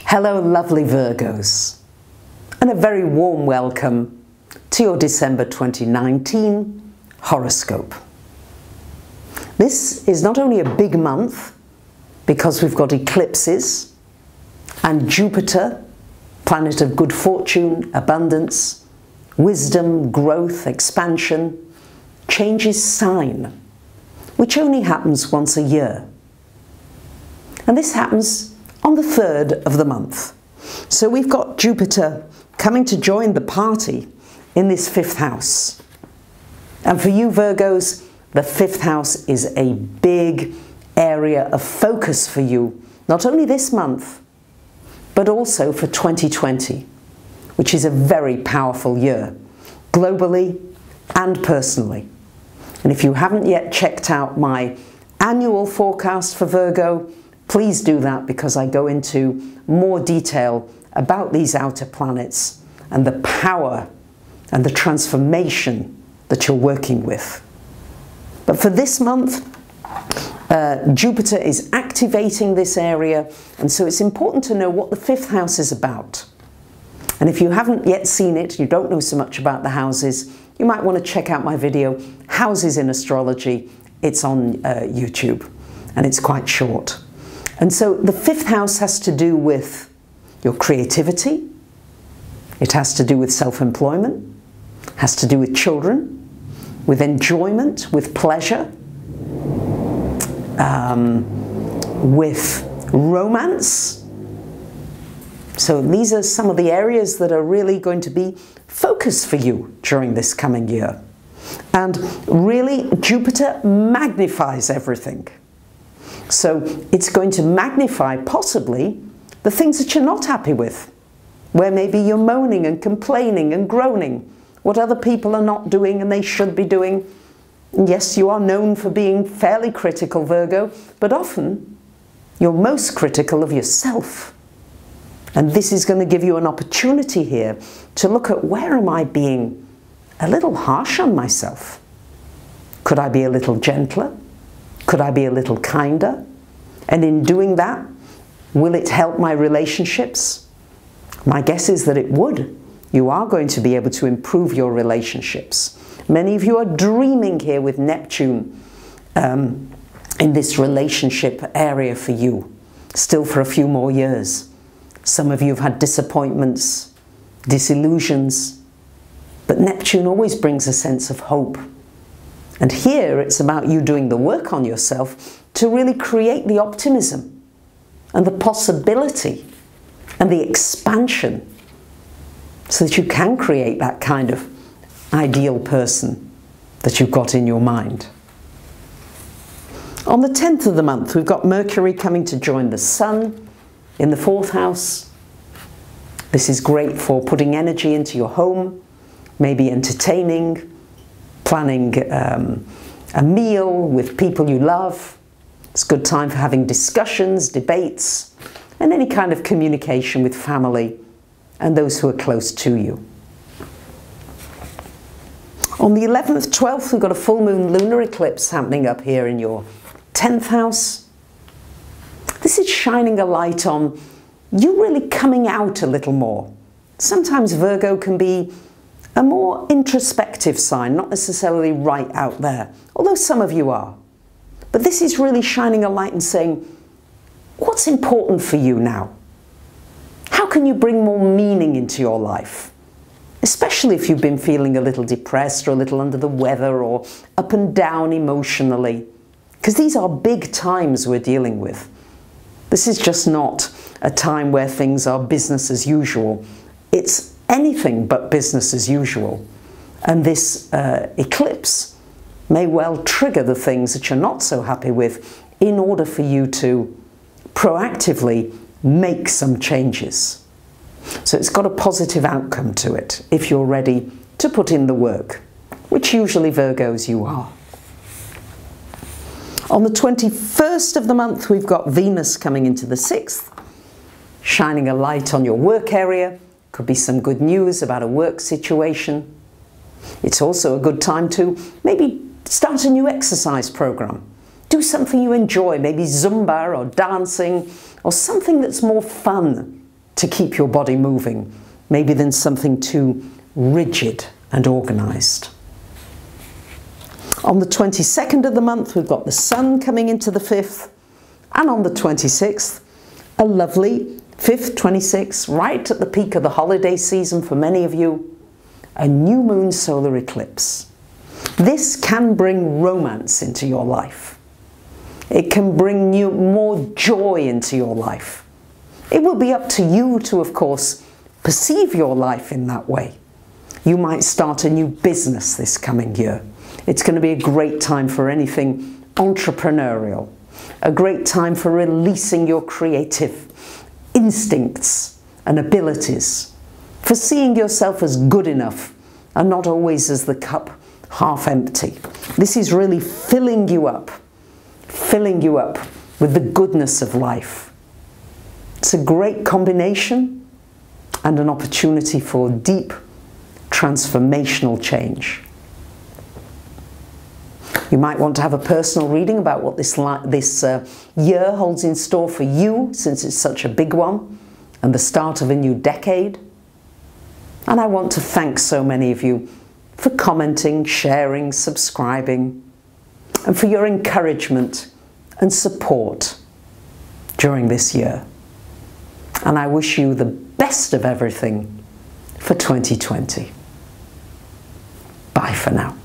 Hello lovely Virgos, and a very warm welcome to your December 2019 horoscope. This is not only a big month because we've got eclipses and Jupiter, planet of good fortune, abundance, wisdom, growth, expansion, changes sign, which only happens once a year. And this happens on the 3rd of the month. So we've got Jupiter coming to join the party in this 5th house. And for you Virgos, the 5th house is a big area of focus for you, not only this month, but also for 2020, which is a very powerful year, globally and personally. And if you haven't yet checked out my annual forecast for Virgo, please do that, because I go into more detail about these outer planets and the power and the transformation that you're working with. But for this month, Jupiter is activating this area, and so it's important to know what the 5th house is about. And if you haven't yet seen it, you don't know so much about the houses, you might want to check out my video, Houses in Astrology. It's on YouTube, and it's quite short. And so the 5th house has to do with your creativity, it has to do with self-employment, has to do with children, with enjoyment, with pleasure, with romance. So these are some of the areas that are really going to be focus for you during this coming year. And really, Jupiter magnifies everything. So it's going to magnify possibly the things that you're not happy with, where maybe you're moaning and complaining and groaning what other people are not doing and they should be doing. And yes, you are known for being fairly critical, Virgo, but often you're most critical of yourself. And this is going to give you an opportunity here to look at, where am I being a little harsh on myself? Could I be a little gentler? Could I be a little kinder? And in doing that, will it help my relationships? My guess is that it would. You are going to be able to improve your relationships. Many of you are dreaming here with Neptune in this relationship area for you, still for a few more years. Some of you have had disappointments, disillusions, but Neptune always brings a sense of hope. And here it's about you doing the work on yourself to really create the optimism and the possibility and the expansion, so that you can create that kind of ideal person that you've got in your mind. On the 10th of the month, we've got Mercury coming to join the Sun in the 4th house. This is great for putting energy into your home, maybe entertaining, planning a meal with people you love. It's a good time for having discussions, debates, and any kind of communication with family and those who are close to you. On the 11th, 12th, we've got a full moon lunar eclipse happening up here in your 10th house. This is shining a light on you really coming out a little more. Sometimes Virgo can be a more introspective sign, not necessarily right out there, although some of you are. But this is really shining a light and saying, what's important for you now? How can you bring more meaning into your life? Especially if you've been feeling a little depressed or a little under the weather or up and down emotionally. Because these are big times we're dealing with. This is just not a time where things are business as usual. It's anything but business as usual. And this eclipse may well trigger the things that you're not so happy with in order for you to proactively make some changes. So it's got a positive outcome to it if you're ready to put in the work, which usually Virgos you are. On the 21st of the month, we've got Venus coming into the 6th, shining a light on your work area. Could be some good news about a work situation. It's also a good time to maybe start a new exercise program. Do something you enjoy, maybe Zumba or dancing, or something that's more fun to keep your body moving, maybe than something too rigid and organised. On the 22nd of the month, we've got the Sun coming into the 5th, and on the 26th, a lovely 5th, 26th, right at the peak of the holiday season for many of you, a new moon solar eclipse. This can bring romance into your life. It can bring you more joy into your life. It will be up to you to, of course, perceive your life in that way. You might start a new business this coming year. It's going to be a great time for anything entrepreneurial, a great time for releasing your creative instincts and abilities, for seeing yourself as good enough and not always as the cup half empty. This is really filling you up with the goodness of life. It's a great combination and an opportunity for deep transformational change. You might want to have a personal reading about what this year holds in store for you, since it's such a big one and the start of a new decade. And I want to thank so many of you for commenting, sharing, subscribing, and for your encouragement and support during this year. And I wish you the best of everything for 2020. Bye for now.